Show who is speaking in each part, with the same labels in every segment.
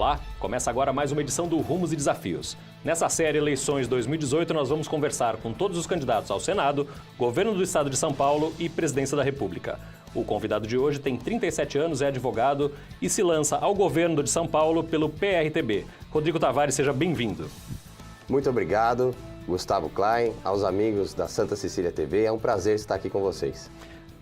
Speaker 1: Olá, começa agora mais uma edição do Rumos e Desafios. Nessa série Eleições 2018, nós vamos conversar com todos os candidatos ao Senado, Governo do Estado de São Paulo e Presidência da República. O convidado de hoje tem 37 anos, é advogado e se lança ao governo de São Paulo pelo PRTB. Rodrigo Tavares, seja bem-vindo.
Speaker 2: Muito obrigado, Gustavo Klein, aos amigos da Santa Cecília TV. É um prazer estar aqui com vocês.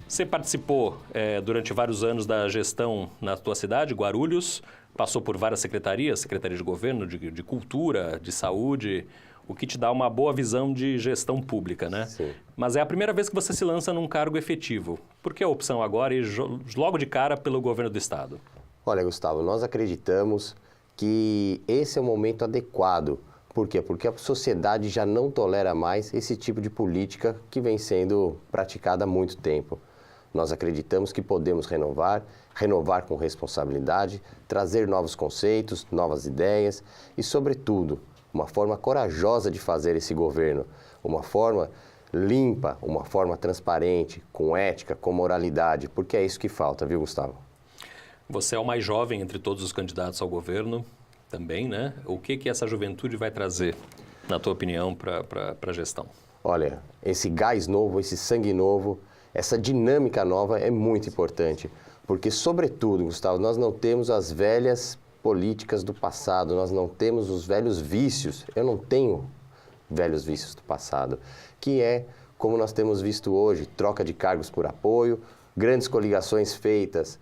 Speaker 1: Você participou durante vários anos da gestão na tua cidade, Guarulhos, passou por várias secretarias, Secretaria de Governo, de Cultura, de Saúde, o que te dá uma boa visão de gestão pública, né?
Speaker 2: Sim.
Speaker 1: Mas é a primeira vez que você se lança num cargo efetivo. Por que a opção agora e logo de cara pelo governo do Estado?
Speaker 2: Olha, Gustavo, nós acreditamos que esse é o momento adequado. Por quê? Porque a sociedade já não tolera mais esse tipo de política que vem sendo praticada há muito tempo. Nós acreditamos que podemos renovar com responsabilidade, trazer novos conceitos, novas ideias e, sobretudo, uma forma corajosa de fazer esse governo, uma forma limpa, uma forma transparente, com ética, com moralidade, porque é isso que falta, viu, Gustavo?
Speaker 1: Você é o mais jovem entre todos os candidatos ao governo também, né? O que essa juventude vai trazer, na tua opinião, para a gestão?
Speaker 2: Olha, esse gás novo, esse sangue novo, essa dinâmica nova é muito importante, porque, sobretudo, Gustavo, nós não temos as velhas políticas do passado, nós não temos os velhos vícios. Eu não tenho velhos vícios do passado, que é como nós temos visto hoje, troca de cargos por apoio, grandes coligações feitas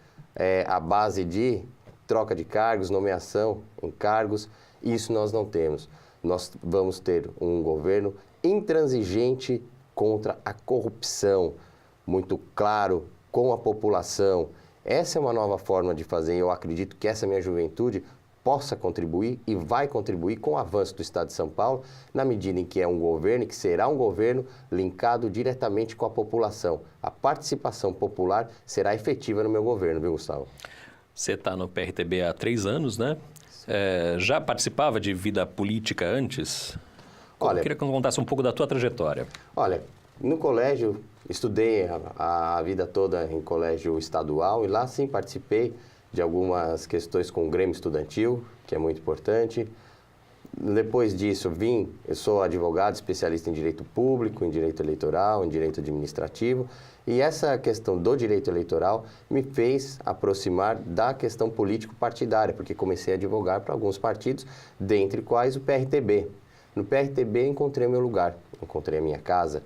Speaker 2: à base de troca de cargos, nomeação em cargos. Isso nós não temos. Nós vamos ter um governo intransigente contra a corrupção, muito claro com a população. Essa é uma nova forma de fazer e eu acredito que essa minha juventude possa contribuir e vai contribuir com o avanço do Estado de São Paulo, na medida em que é um governo e que será um governo linkado diretamente com a população. A participação popular será efetiva no meu governo, viu, Gustavo?
Speaker 1: Você está no PRTB há 3 anos, né? Já participava de vida política antes? Eu queria que você contasse um pouco da tua trajetória.
Speaker 2: Olha, no colégio, estudei a vida toda em colégio estadual e lá sim participei de algumas questões com o Grêmio Estudantil, que é muito importante. Depois disso, eu sou advogado, especialista em direito público, em direito eleitoral, em direito administrativo. E essa questão do direito eleitoral me fez aproximar da questão político-partidária, porque comecei a advogar para alguns partidos, dentre quais o PRTB. No PRTB encontrei meu lugar, encontrei a minha casa,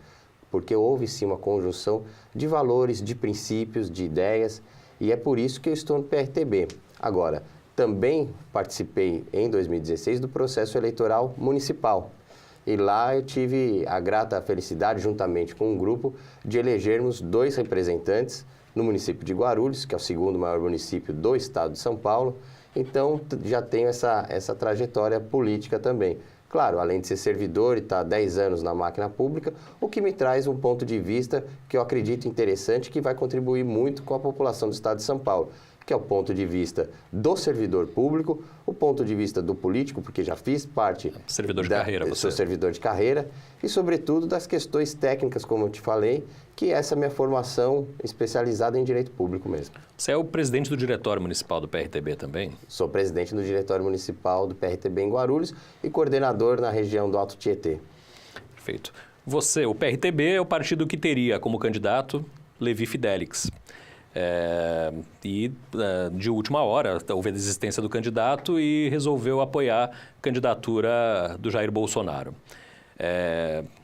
Speaker 2: porque houve sim uma conjunção de valores, de princípios, de ideias, e é por isso que eu estou no PRTB. Agora, também participei em 2016 do processo eleitoral municipal. E lá eu tive a grata felicidade, juntamente com um grupo, de elegermos 2 representantes no município de Guarulhos, que é o segundo maior município do estado de São Paulo. Então, já tenho essa trajetória política também. Claro, além de ser servidor e estar 10 anos na máquina pública, o que me traz um ponto de vista que eu acredito interessante, que vai contribuir muito com a população do estado de São Paulo, que é o ponto de vista do servidor público, o ponto de vista do político, porque já fiz parte...
Speaker 1: Servidor de carreira, você.
Speaker 2: Sou servidor de carreira, e sobretudo das questões técnicas, como eu te falei, que essa é a minha formação especializada em direito público mesmo.
Speaker 1: Você é o presidente do Diretório Municipal do PRTB também?
Speaker 2: Sou presidente do Diretório Municipal do PRTB em Guarulhos e coordenador na região do Alto Tietê.
Speaker 1: Perfeito. Você, o PRTB é o partido que teria como candidato Levi Fidelix. De última hora, houve a desistência do candidato e resolveu apoiar a candidatura do Jair Bolsonaro.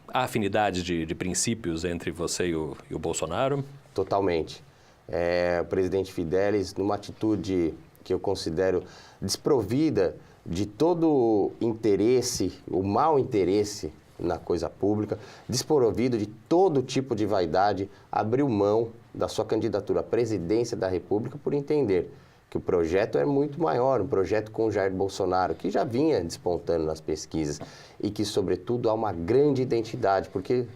Speaker 1: Há afinidade de princípios entre você e o Bolsonaro?
Speaker 2: Totalmente. O presidente Fidelix, numa atitude que eu considero desprovida de todo interesse, o mau interesse na coisa pública, desprovido de todo tipo de vaidade, abriu mão da sua candidatura à presidência da República por entender que o projeto é muito maior, um projeto com o Jair Bolsonaro, que já vinha despontando nas pesquisas e que, sobretudo, há uma grande identidade, porque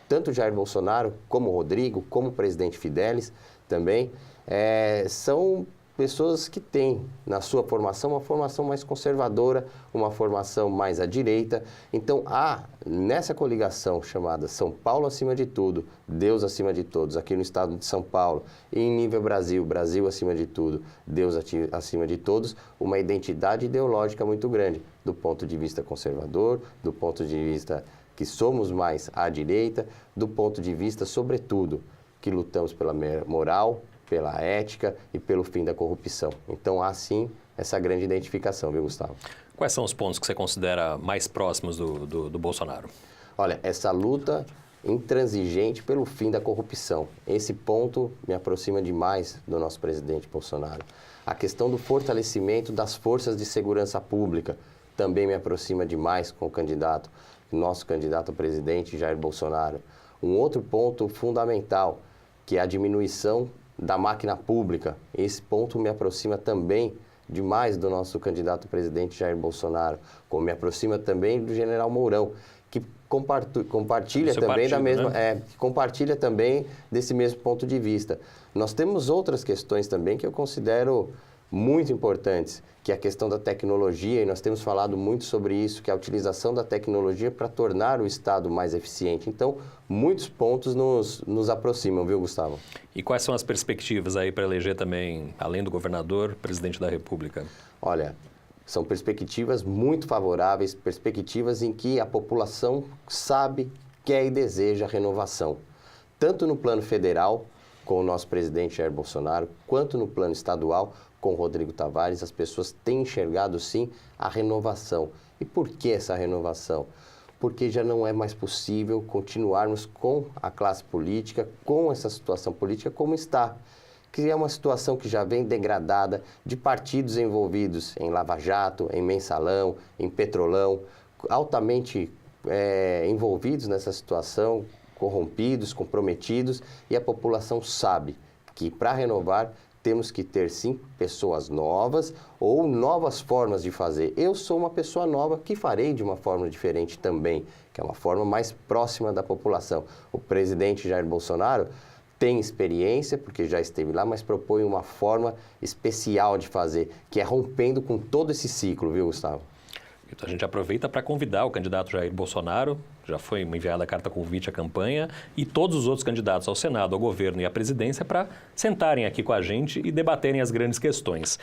Speaker 2: tanto Jair Bolsonaro, como o Rodrigo, como o presidente Fidelix também, são pessoas que têm na sua formação uma formação mais conservadora, uma formação mais à direita. Então, há nessa coligação chamada São Paulo acima de tudo, Deus acima de todos, aqui no estado de São Paulo, e em nível Brasil, Brasil acima de tudo, Deus acima de todos, uma identidade ideológica muito grande, do ponto de vista conservador, do ponto de vista que somos mais à direita, do ponto de vista, sobretudo, que lutamos pela moral, pela ética e pelo fim da corrupção. Então, há sim essa grande identificação, viu, Gustavo?
Speaker 1: Quais são os pontos que você considera mais próximos do Bolsonaro?
Speaker 2: Olha, essa luta intransigente pelo fim da corrupção. Esse ponto me aproxima demais do nosso presidente Bolsonaro. A questão do fortalecimento das forças de segurança pública também me aproxima demais com o candidato, nosso candidato a presidente, Jair Bolsonaro. Um outro ponto fundamental, que é a diminuição da máquina pública. Esse ponto me aproxima também demais do nosso candidato a presidente Jair Bolsonaro, como me aproxima também do general Mourão, que compartilha também
Speaker 1: partido,
Speaker 2: compartilha também desse mesmo ponto de vista. Nós temos outras questões também que eu considero muito importantes, que é a questão da tecnologia, e nós temos falado muito sobre isso, que é a utilização da tecnologia para tornar o Estado mais eficiente. Então, muitos pontos nos aproximam, viu, Gustavo?
Speaker 1: E quais são as perspectivas aí para eleger também, além do governador, presidente da República?
Speaker 2: Olha, são perspectivas muito favoráveis, perspectivas em que a população sabe, quer e deseja renovação. Tanto no plano federal, com o nosso presidente Jair Bolsonaro, quanto no plano estadual, com o Rodrigo Tavares, as pessoas têm enxergado, sim, a renovação. E por que essa renovação? Porque já não é mais possível continuarmos com a classe política, com essa situação política como está. Que é uma situação que já vem degradada de partidos envolvidos em Lava Jato, em Mensalão, em Petrolão, altamente envolvidos nessa situação, corrompidos, comprometidos, e a população sabe que para renovar temos que ter, sim, pessoas novas ou novas formas de fazer. Eu sou uma pessoa nova que farei de uma forma diferente também, que é uma forma mais próxima da população. O presidente Jair Bolsonaro tem experiência, porque já esteve lá, mas propõe uma forma especial de fazer, que é rompendo com todo esse ciclo, viu, Gustavo?
Speaker 1: Então, a gente aproveita para convidar o candidato Jair Bolsonaro, já foi enviada a carta convite à campanha, e todos os outros candidatos ao Senado, ao governo e à presidência para sentarem aqui com a gente e debaterem as grandes questões.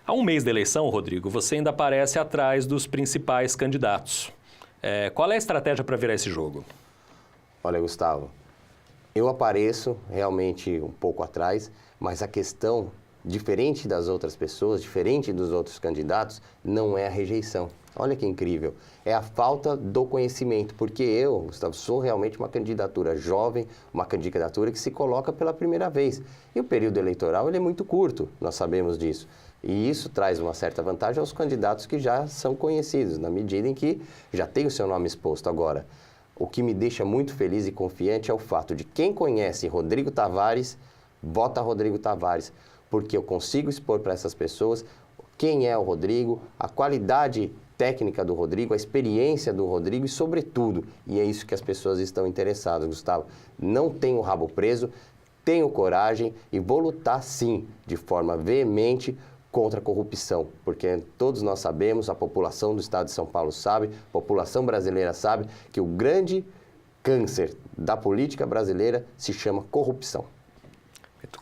Speaker 1: Há um mês da eleição, Rodrigo, você ainda aparece atrás dos principais candidatos. Qual é a estratégia para virar esse jogo?
Speaker 2: Olha, Gustavo, eu apareço realmente um pouco atrás, mas a questão, diferente das outras pessoas, diferente dos outros candidatos, não é a rejeição. Olha que incrível, é a falta do conhecimento, porque eu, Gustavo, sou realmente uma candidatura jovem, uma candidatura que se coloca pela primeira vez. E o período eleitoral ele é muito curto, nós sabemos disso. E isso traz uma certa vantagem aos candidatos que já são conhecidos, na medida em que já tem o seu nome exposto. Agora, o que me deixa muito feliz e confiante é o fato de quem conhece Rodrigo Tavares, vota Rodrigo Tavares, porque eu consigo expor para essas pessoas quem é o Rodrigo, a qualidade técnica do Rodrigo, a experiência do Rodrigo e, sobretudo, e é isso que as pessoas estão interessadas, Gustavo, não tenho o rabo preso, tenho coragem e vou lutar, sim, de forma veemente contra a corrupção, porque todos nós sabemos, a população do estado de São Paulo sabe, a população brasileira sabe que o grande câncer da política brasileira se chama corrupção.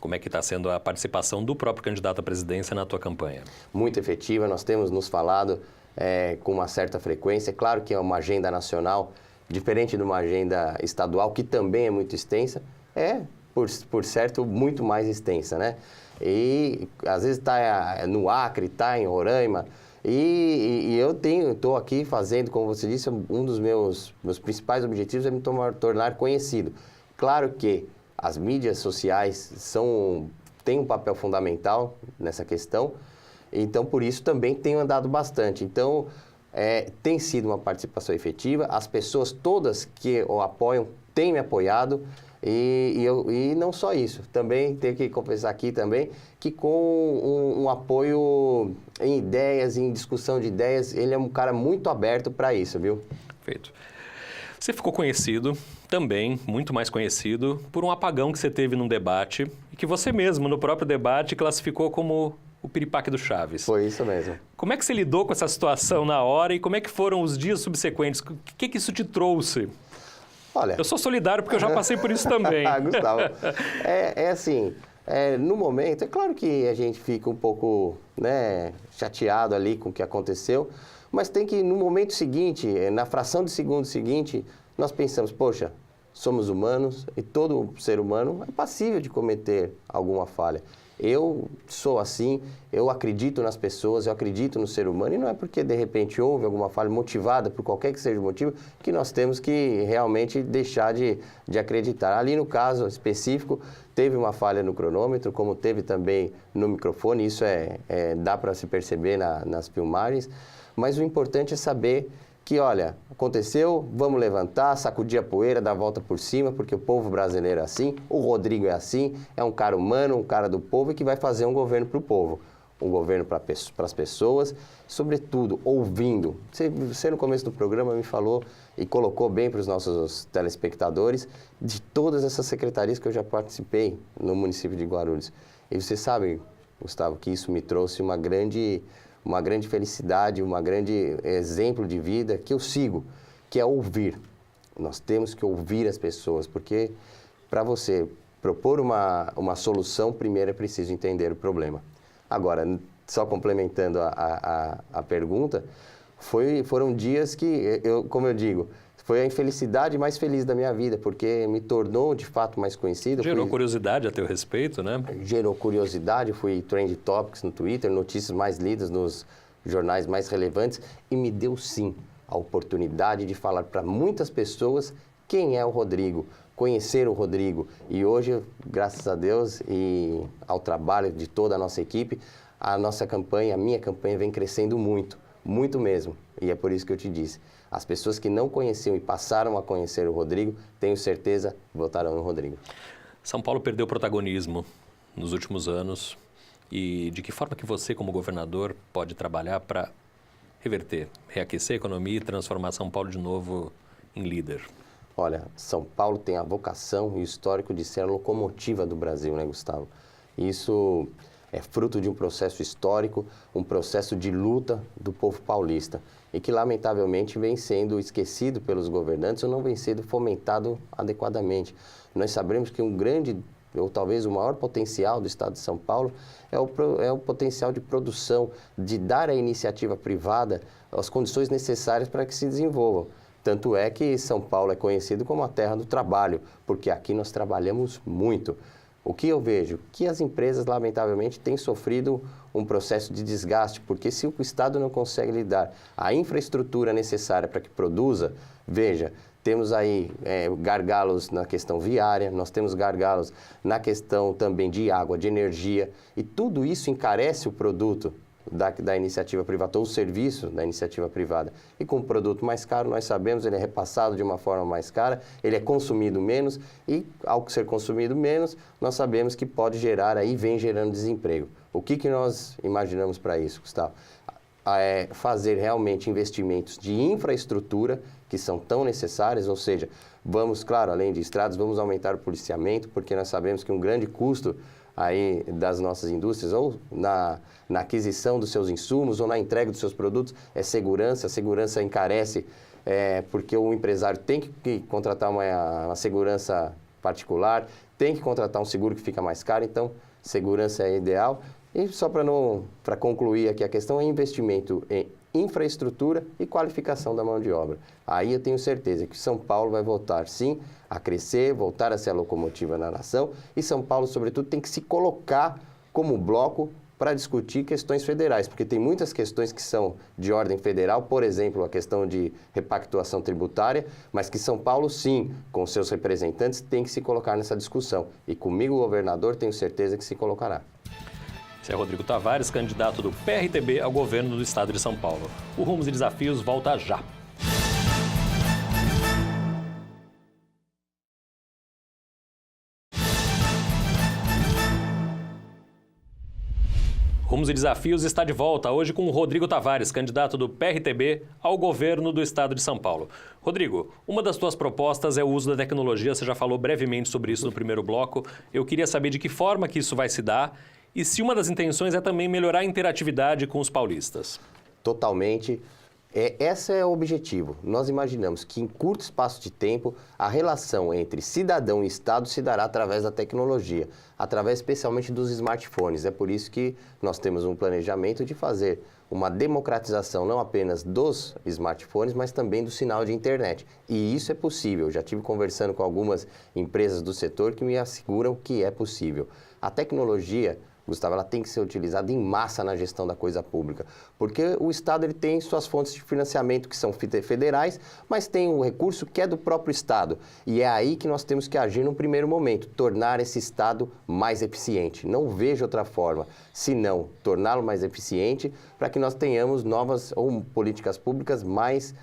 Speaker 1: Como é que está sendo a participação do próprio candidato à presidência na tua campanha?
Speaker 2: Muito efetiva, nós temos nos falado com uma certa frequência. Claro que é uma agenda nacional, diferente de uma agenda estadual, que também é muito extensa, por certo, muito mais extensa, né? E às vezes está no Acre, está em Roraima, e eu estou aqui fazendo, como você disse, um dos meus principais objetivos é me tornar conhecido. Claro que as mídias sociais têm um papel fundamental nessa questão, então por isso também tenho andado bastante. Então tem sido uma participação efetiva, as pessoas todas que o apoiam têm me apoiado, e não só isso, também tenho que confessar aqui também que com um apoio em ideias, em discussão de ideias, ele é um cara muito aberto para isso, viu?
Speaker 1: Perfeito. Você ficou conhecido, também muito mais conhecido, por um apagão que você teve num debate e que você mesmo, no próprio debate, classificou como o piripaque do Chaves.
Speaker 2: Foi isso mesmo.
Speaker 1: Como é que você lidou com essa situação na hora e como é que foram os dias subsequentes? O que isso te trouxe?
Speaker 2: Olha...
Speaker 1: Eu sou solidário porque eu já passei por isso também.
Speaker 2: Gustavo, assim, no momento, é claro que a gente fica um pouco, né, chateado ali com o que aconteceu, mas tem que, no momento seguinte, na fração de segundo seguinte, nós pensamos, poxa, somos humanos e todo ser humano é passível de cometer alguma falha. Eu sou assim, eu acredito nas pessoas, eu acredito no ser humano e não é porque de repente houve alguma falha motivada por qualquer que seja o motivo que nós temos que realmente deixar de acreditar. Ali no caso específico teve uma falha no cronômetro, como teve também no microfone, isso dá para se perceber nas filmagens, mas o importante é saber que, olha, aconteceu, vamos levantar, sacudir a poeira, dar a volta por cima, porque o povo brasileiro é assim, o Rodrigo é assim, é um cara humano, um cara do povo e que vai fazer um governo para o povo, um governo para as pessoas, sobretudo ouvindo. Você no começo do programa me falou e colocou bem para os nossos telespectadores de todas essas secretarias que eu já participei no município de Guarulhos. E você sabe, Gustavo, que isso me trouxe uma grande felicidade, um grande exemplo de vida que eu sigo, que é ouvir. Nós temos que ouvir as pessoas, porque para você propor uma solução, primeiro é preciso entender o problema. Agora, só complementando a pergunta, foram dias que, como eu digo, foi a infelicidade mais feliz da minha vida, porque me tornou, de fato, mais conhecido.
Speaker 1: Gerou curiosidade a teu respeito, né?
Speaker 2: Gerou curiosidade, fui trend topics no Twitter, notícias mais lidas nos jornais mais relevantes e me deu, sim, a oportunidade de falar para muitas pessoas quem é o Rodrigo, conhecer o Rodrigo. E hoje, graças a Deus e ao trabalho de toda a nossa equipe, a nossa campanha, a minha campanha vem crescendo muito, muito mesmo. E é por isso que eu te disse. As pessoas que não conheciam e passaram a conhecer o Rodrigo, tenho certeza, votarão no Rodrigo.
Speaker 1: São Paulo perdeu protagonismo nos últimos anos. E de que forma que você, como governador, pode trabalhar para reverter, reaquecer a economia e transformar São Paulo de novo em líder?
Speaker 2: Olha, São Paulo tem a vocação e o histórico de ser a locomotiva do Brasil, né, Gustavo? Isso é fruto de um processo histórico, um processo de luta do povo paulista e que, lamentavelmente, vem sendo esquecido pelos governantes ou não vem sendo fomentado adequadamente. Nós sabemos que um grande, ou talvez o maior potencial do Estado de São Paulo é o potencial de produção, de dar à iniciativa privada as condições necessárias para que se desenvolvam. Tanto é que São Paulo é conhecido como a terra do trabalho, porque aqui nós trabalhamos muito. O que eu vejo? Que as empresas, lamentavelmente, têm sofrido um processo de desgaste, porque se o Estado não consegue lhe dar a infraestrutura necessária para que produza, veja, temos aí gargalos na questão viária, nós temos gargalos na questão também de água, de energia, e tudo isso encarece o produto da iniciativa privada, ou o serviço da iniciativa privada. E com um produto mais caro, nós sabemos, ele é repassado de uma forma mais cara, ele é consumido menos, e ao ser consumido menos, nós sabemos que pode gerar, aí vem gerando desemprego. O que nós imaginamos para isso, Gustavo? É fazer realmente investimentos de infraestrutura, que são tão necessários, ou seja, vamos, claro, além de estradas, vamos aumentar o policiamento, porque nós sabemos que um grande custo aí das nossas indústrias, ou na aquisição dos seus insumos, ou na entrega dos seus produtos, é segurança. A segurança encarece, porque o empresário tem que contratar uma segurança particular, tem que contratar um seguro que fica mais caro, então segurança é ideal. E só para concluir aqui a questão, é investimento em infraestrutura e qualificação da mão de obra. Aí eu tenho certeza que São Paulo vai voltar, sim, a crescer, voltar a ser a locomotiva da nação, e São Paulo, sobretudo, tem que se colocar como bloco para discutir questões federais, porque tem muitas questões que são de ordem federal, por exemplo, a questão de repactuação tributária, mas que São Paulo, sim, com seus representantes, tem que se colocar nessa discussão. E comigo, o governador, tenho certeza que se colocará.
Speaker 1: Esse é Rodrigo Tavares, candidato do PRTB ao governo do estado de São Paulo. O Rumos e Desafios volta já. Rumos e Desafios está de volta, hoje com o Rodrigo Tavares, candidato do PRTB ao governo do estado de São Paulo. Rodrigo, uma das tuas propostas é o uso da tecnologia, você já falou brevemente sobre isso no primeiro bloco. Eu queria saber de que forma que isso vai se dar E se uma das intenções é também melhorar a interatividade com os paulistas?
Speaker 2: Totalmente. Esse é o objetivo. Nós imaginamos que em curto espaço de tempo, a relação entre cidadão e Estado se dará através da tecnologia, através especialmente dos smartphones. É por isso que nós temos um planejamento de fazer uma democratização não apenas dos smartphones, mas também do sinal de internet. E isso é possível. Já estive conversando com algumas empresas do setor que me asseguram que é possível. A tecnologia, Gustavo, ela tem que ser utilizada em massa na gestão da coisa pública, porque o Estado ele tem suas fontes de financiamento que são federais, mas tem o recurso que é do próprio Estado. E é aí que nós temos que agir no primeiro momento, tornar esse Estado mais eficiente. Não vejo outra forma, senão torná-lo mais eficiente para que nós tenhamos novas ou políticas públicas mais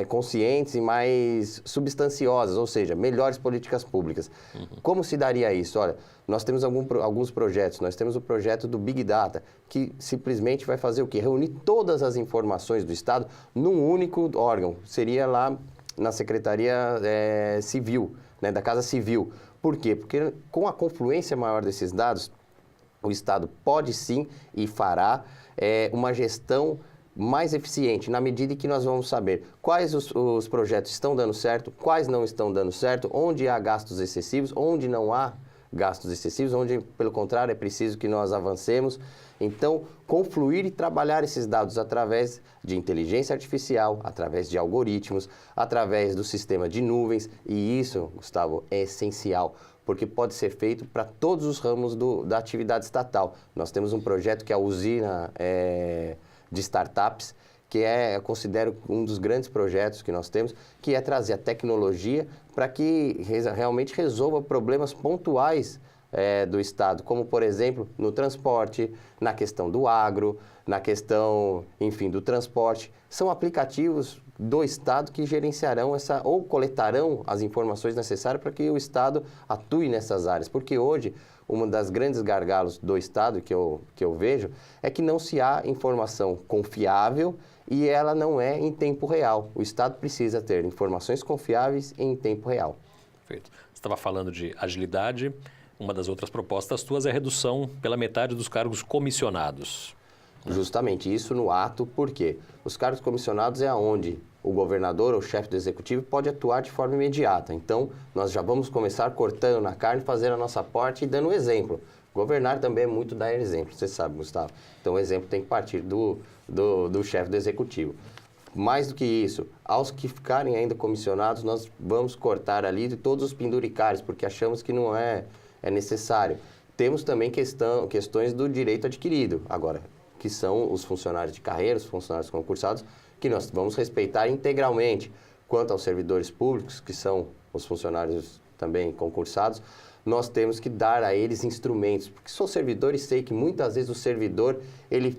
Speaker 2: conscientes e mais substanciosas, ou seja, melhores políticas públicas. Como se daria isso? Olha, nós temos alguns projetos. Nós temos o projeto do Big Data, que simplesmente vai fazer o quê? Reunir todas as informações do Estado num único órgão. Seria lá na Secretaria Civil, né, da Casa Civil. Por quê? Porque com a confluência maior desses dados, o Estado pode sim e fará uma gestão mais eficiente, na medida em que nós vamos saber quais os projetos estão dando certo, quais não estão dando certo, onde há gastos excessivos, onde não há gastos excessivos, onde, pelo contrário, é preciso que nós avancemos. Então, confluir e trabalhar esses dados através de inteligência artificial, através de algoritmos, através do sistema de nuvens, e isso, Gustavo, é essencial, porque pode ser feito para todos os ramos da atividade estatal. Nós temos um projeto que é a usina de startups, que eu considero um dos grandes projetos que nós temos, que é trazer a tecnologia para que realmente resolva problemas pontuais do Estado, como, por exemplo, no transporte, na questão do agro, na questão, enfim, do transporte. São aplicativos do Estado que gerenciarão ou coletarão as informações necessárias para que o Estado atue nessas áreas, porque hoje uma das grandes gargalos do Estado que eu vejo é que não se há informação confiável e ela não é em tempo real. O Estado precisa ter informações confiáveis em tempo real.
Speaker 1: Perfeito. Você estava falando de agilidade. Uma das outras propostas tuas é a redução pela metade dos cargos comissionados.
Speaker 2: Justamente isso no ato, porque os cargos comissionados é onde o governador ou o chefe do executivo pode atuar de forma imediata. Então, nós já vamos começar cortando na carne, fazendo a nossa parte e dando exemplo. Governar também é muito dar exemplo, você sabe, Gustavo. Então, o exemplo tem que partir do chefe do executivo. Mais do que isso, aos que ficarem ainda comissionados, nós vamos cortar ali de todos os penduricários, porque achamos que não é necessário. Temos também questões do direito adquirido, agora, que são os funcionários de carreira, os funcionários concursados, que nós vamos respeitar integralmente. Quanto aos servidores públicos, que são os funcionários também concursados, nós temos que dar a eles instrumentos, porque sou servidor e sei que muitas vezes o servidor, ele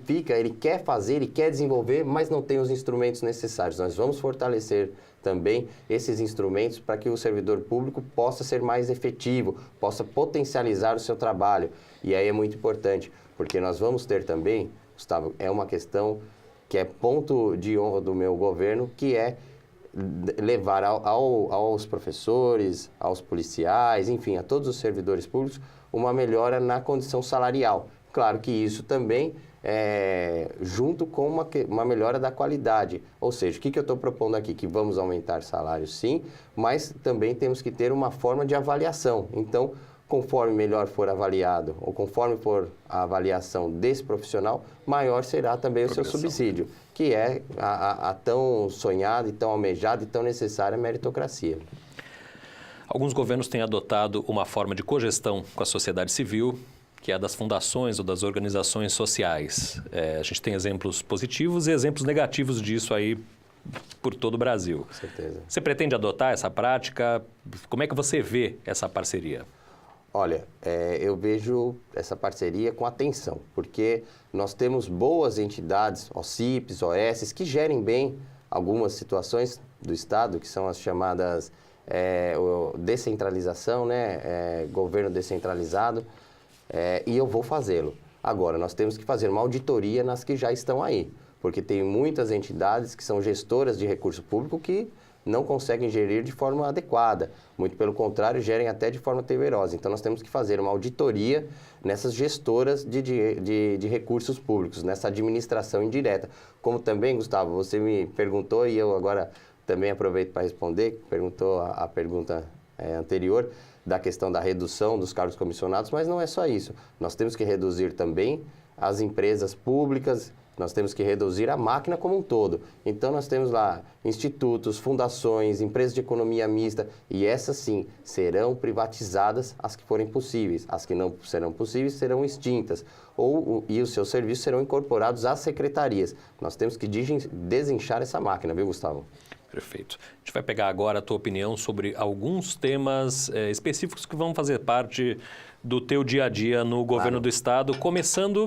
Speaker 2: quer fazer, ele quer desenvolver, mas não tem os instrumentos necessários. Nós vamos fortalecer também esses instrumentos para que o servidor público possa ser mais efetivo, possa potencializar o seu trabalho. E aí é muito importante, porque nós vamos ter também, Gustavo, é uma questão que é ponto de honra do meu governo, que é levar aos professores, aos policiais, enfim, a todos os servidores públicos, uma melhora na condição salarial. Claro que isso também junto com uma melhora da qualidade. Ou seja, o que eu estou propondo aqui? Que vamos aumentar salários, sim, mas também temos que ter uma forma de avaliação. Então, conforme melhor for avaliado, ou conforme for a avaliação desse profissional, maior será também o seu subsídio, que é a tão sonhada e tão almejada e tão necessária meritocracia.
Speaker 1: Alguns governos têm adotado uma forma de cogestão com a sociedade civil, que é a das fundações ou das organizações sociais. A gente tem exemplos positivos e exemplos negativos disso aí por todo o Brasil.
Speaker 2: Com certeza.
Speaker 1: Você pretende adotar essa prática? Como é que você vê essa parceria?
Speaker 2: Olha, eu vejo essa parceria com atenção, porque nós temos boas entidades, OCIPs, OS, que gerem bem algumas situações do Estado, que são as chamadas descentralização, né? Governo descentralizado, e eu vou fazê-lo. Agora, nós temos que fazer uma auditoria nas que já estão aí, porque tem muitas entidades que são gestoras de recurso público que não conseguem gerir de forma adequada. Muito pelo contrário, gerem até de forma temerosa. Então, nós temos que fazer uma auditoria nessas gestoras de recursos públicos, nessa administração indireta. Como também, Gustavo, você me perguntou e eu agora também aproveito para responder, perguntou a pergunta anterior, da questão da redução dos cargos comissionados, mas não é só isso. Nós temos que reduzir também as empresas públicas, nós temos que reduzir a máquina como um todo. Então, nós temos lá institutos, fundações, empresas de economia mista, e essas sim serão privatizadas as que forem possíveis. As que não serão possíveis serão extintas, e os seus serviços serão incorporados às secretarias. Nós temos que desinchar essa máquina, viu, Gustavo?
Speaker 1: Perfeito. A gente vai pegar agora a tua opinião sobre alguns temas específicos que vão fazer parte do teu dia a dia no governo do Estado, começando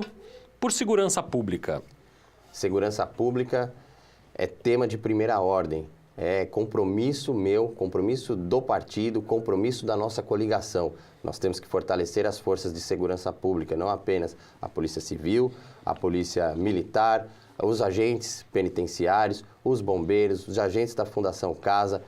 Speaker 1: por segurança pública.
Speaker 2: Segurança pública é tema de primeira ordem. É compromisso meu, compromisso do partido, compromisso da nossa coligação. Nós temos que fortalecer as forças de segurança pública, não apenas a Polícia Civil, a Polícia Militar, os agentes penitenciários, os bombeiros, os agentes da Fundação Casa,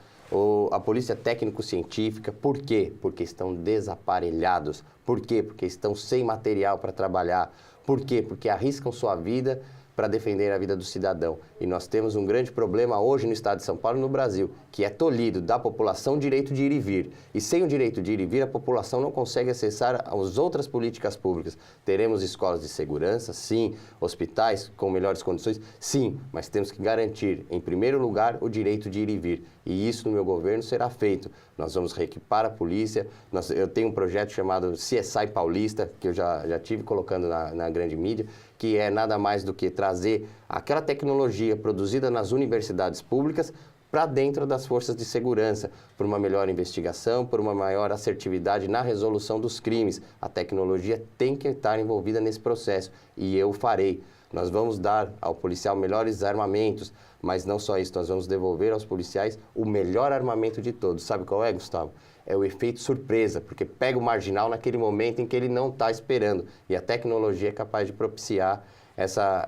Speaker 2: a Polícia Técnico-Científica. Por quê? Porque estão desaparelhados. Por quê? Porque estão sem material para trabalhar. Por quê? Porque arriscam sua vida para defender a vida do cidadão. E nós temos um grande problema hoje no estado de São Paulo e no Brasil, que é tolhido da população o direito de ir e vir. E sem o direito de ir e vir, a população não consegue acessar as outras políticas públicas. Teremos escolas de segurança, sim, hospitais com melhores condições, sim, mas temos que garantir, em primeiro lugar, o direito de ir e vir. E isso no meu governo será feito. Nós vamos reequipar a polícia. Eu tenho um projeto chamado CSI Paulista, que eu já tive colocando na grande mídia, que é nada mais do que trazer aquela tecnologia produzida nas universidades públicas para dentro das forças de segurança, por uma melhor investigação, por uma maior assertividade na resolução dos crimes. A tecnologia tem que estar envolvida nesse processo e eu farei. Nós vamos dar ao policial melhores armamentos, mas não só isso, nós vamos devolver aos policiais o melhor armamento de todos. Sabe qual é, Gustavo? É o efeito surpresa, porque pega o marginal naquele momento em que ele não está esperando. E a tecnologia é capaz de propiciar essa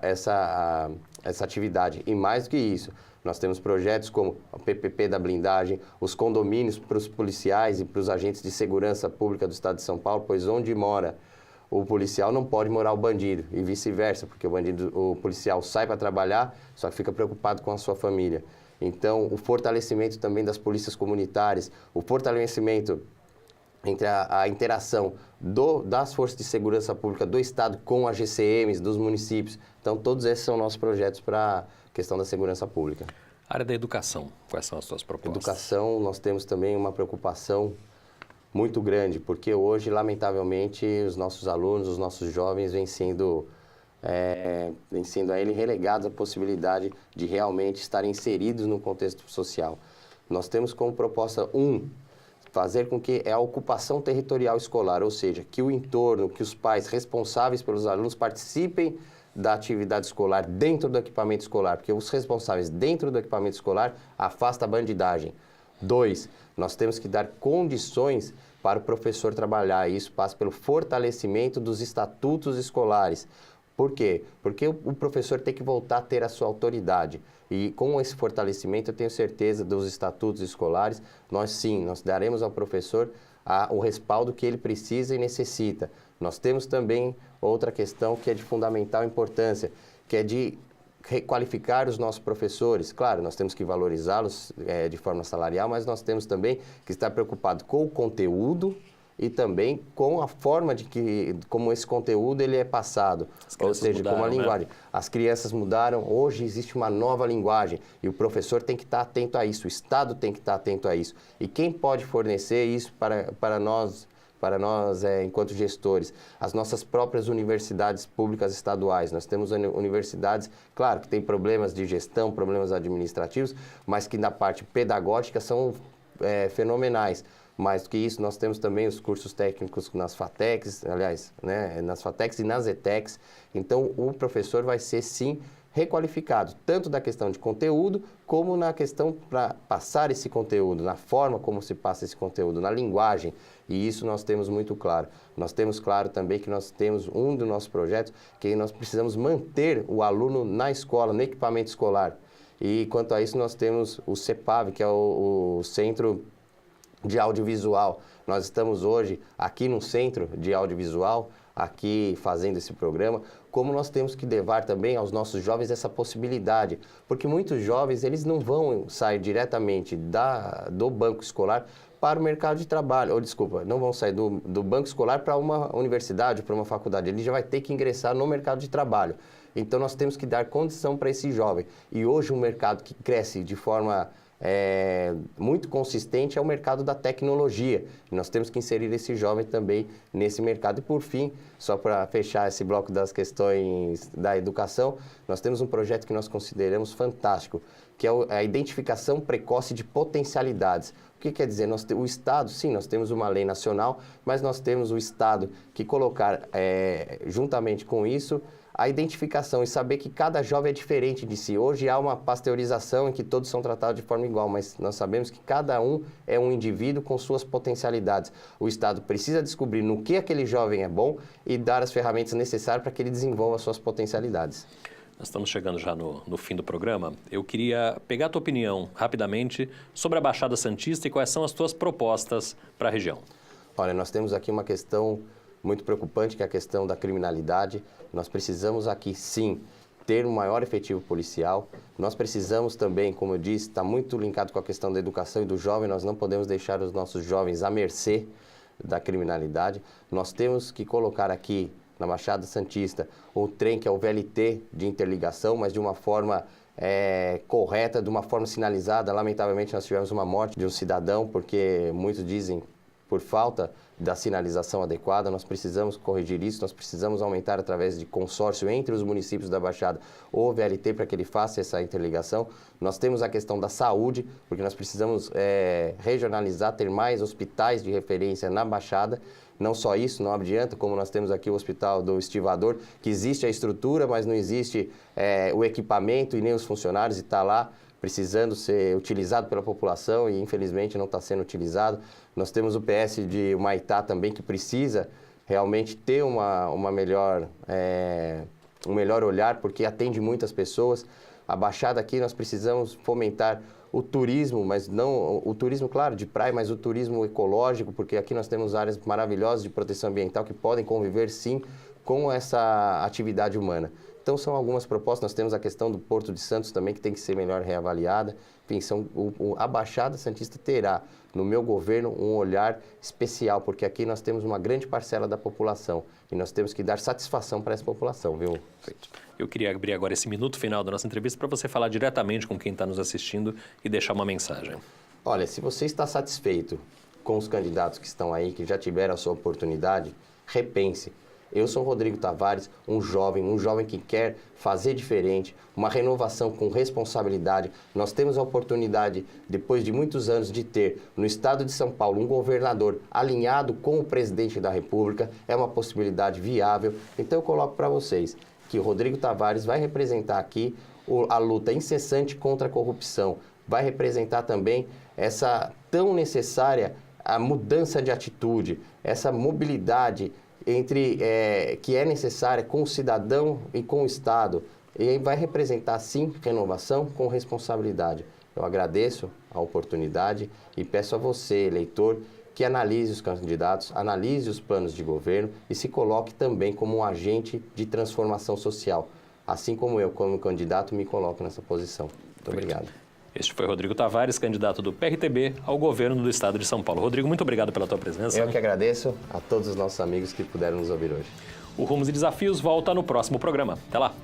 Speaker 2: atividade. E mais do que isso, nós temos projetos como o PPP da blindagem, os condomínios para os policiais e para os agentes de segurança pública do Estado de São Paulo, pois onde mora o policial não pode morar o bandido, e vice-versa, porque o policial sai para trabalhar, só que fica preocupado com a sua família. Então, o fortalecimento também das polícias comunitárias, o fortalecimento entre a interação das forças de segurança pública do Estado com as GCMs, dos municípios. Então, todos esses são nossos projetos para a questão da segurança pública.
Speaker 1: Área da educação, quais são as suas propostas?
Speaker 2: Educação, nós temos também uma preocupação muito grande, porque hoje, lamentavelmente, os nossos alunos, os nossos jovens vêm sendo a ele relegados à possibilidade de realmente estarem inseridos no contexto social. Nós temos como proposta, fazer com que a ocupação territorial escolar, ou seja, que o entorno, que os pais responsáveis pelos alunos participem da atividade escolar dentro do equipamento escolar, porque os responsáveis dentro do equipamento escolar afastam a bandidagem. 2, nós temos que dar condições para o professor trabalhar, e isso passa pelo fortalecimento dos estatutos escolares. Por quê? Porque o professor tem que voltar a ter a sua autoridade. E com esse fortalecimento, eu tenho certeza dos estatutos escolares, nós daremos ao professor o respaldo que ele precisa e necessita. Nós temos também outra questão que é de fundamental importância, que é de requalificar os nossos professores. Claro, nós temos que valorizá-los de forma salarial, mas nós temos também que estar preocupado com o conteúdo e também com a forma como esse conteúdo ele é passado, ou seja, como a linguagem. Né? As crianças mudaram, hoje existe uma nova linguagem e o professor tem que estar atento a isso, o Estado tem que estar atento a isso. E quem pode fornecer isso para nós, enquanto gestores? As nossas próprias universidades públicas estaduais. Nós temos universidades, claro, que têm problemas de gestão, problemas administrativos, mas que na parte pedagógica são fenomenais. Mais do que isso, nós temos também os cursos técnicos nas FATECs, nas FATECs e nas ETECs. Então, o professor vai ser, sim, requalificado, tanto da questão de conteúdo, como na questão para passar esse conteúdo, na forma como se passa esse conteúdo, na linguagem. E isso nós temos muito claro. Nós temos claro também que nós temos um dos nossos projetos, que nós precisamos manter o aluno na escola, no equipamento escolar. E quanto a isso, nós temos o CEPAV, que é o Centro de Audiovisual. Nós estamos hoje aqui no Centro de Audiovisual, aqui fazendo esse programa, como nós temos que levar também aos nossos jovens essa possibilidade, porque muitos jovens, eles não vão sair diretamente do banco escolar para o mercado de trabalho, ou desculpa, não vão sair do banco escolar para uma universidade, para uma faculdade, ele já vai ter que ingressar no mercado de trabalho. Então nós temos que dar condição para esse jovem. E hoje um mercado que cresce de forma muito consistente é o mercado da tecnologia. E nós temos que inserir esse jovem também nesse mercado. E por fim, só para fechar esse bloco das questões da educação, nós temos um projeto que nós consideramos fantástico, que é a identificação precoce de potencialidades. O que quer dizer? O Estado, sim, nós temos uma lei nacional, mas nós temos o Estado que colocar, juntamente com isso, a identificação e saber que cada jovem é diferente de si. Hoje há uma pasteurização em que todos são tratados de forma igual, mas nós sabemos que cada um é um indivíduo com suas potencialidades. O Estado precisa descobrir no que aquele jovem é bom e dar as ferramentas necessárias para que ele desenvolva suas potencialidades.
Speaker 1: Nós estamos chegando já no fim do programa. Eu queria pegar a tua opinião, rapidamente, sobre a Baixada Santista e quais são as tuas propostas para a região.
Speaker 2: Olha, nós temos aqui uma questão muito preocupante, que é a questão da criminalidade. Nós precisamos aqui, sim, ter um maior efetivo policial. Nós precisamos também, como eu disse, está muito linkado com a questão da educação e do jovem. Nós não podemos deixar os nossos jovens à mercê da criminalidade. Nós temos que colocar aqui, na Baixada Santista, o trem que é o VLT de interligação, mas de uma forma correta, de uma forma sinalizada. Lamentavelmente, nós tivemos uma morte de um cidadão, porque muitos dizem por falta da sinalização adequada. Nós precisamos corrigir isso, nós precisamos aumentar através de consórcio entre os municípios da Baixada o VLT para que ele faça essa interligação. Nós temos a questão da saúde, porque nós precisamos regionalizar, ter mais hospitais de referência na Baixada. Não só isso, não adianta, como nós temos aqui o Hospital do Estivador, que existe a estrutura, mas não existe o equipamento e nem os funcionários, e está lá precisando ser utilizado pela população e infelizmente não está sendo utilizado. Nós temos o PS de Humaitá também, que precisa realmente ter um melhor olhar, porque atende muitas pessoas. A Baixada aqui nós precisamos fomentar o turismo, mas não o turismo, claro, de praia, mas o turismo ecológico, porque aqui nós temos áreas maravilhosas de proteção ambiental que podem conviver, sim, com essa atividade humana. Então, são algumas propostas. Nós temos a questão do Porto de Santos também, que tem que ser melhor reavaliada. Enfim, a Baixada Santista terá, no meu governo, um olhar especial, porque aqui nós temos uma grande parcela da população e nós temos que dar satisfação para essa população, viu?
Speaker 1: Perfeito. Eu queria abrir agora esse minuto final da nossa entrevista para você falar diretamente com quem está nos assistindo e deixar uma mensagem.
Speaker 2: Olha, se você está satisfeito com os candidatos que estão aí, que já tiveram a sua oportunidade, repense. Eu sou Rodrigo Tavares, um jovem que quer fazer diferente, uma renovação com responsabilidade. Nós temos a oportunidade, depois de muitos anos, de ter no estado de São Paulo um governador alinhado com o presidente da República. É uma possibilidade viável. Então eu coloco para vocês que o Rodrigo Tavares vai representar aqui a luta incessante contra a corrupção. Vai representar também essa tão necessária a mudança de atitude, essa mobilidade que é necessária com o cidadão e com o Estado. E aí vai representar, sim, renovação com responsabilidade. Eu agradeço a oportunidade e peço a você, eleitor, que analise os candidatos, analise os planos de governo e se coloque também como um agente de transformação social. Assim como eu, como candidato, me coloco nessa posição. Muito obrigado.
Speaker 1: Este foi Rodrigo Tavares, candidato do PRTB ao governo do estado de São Paulo. Rodrigo, muito obrigado pela tua presença.
Speaker 2: Eu que agradeço a todos os nossos amigos que puderam nos ouvir hoje.
Speaker 1: O Rumos e Desafios volta no próximo programa. Até lá!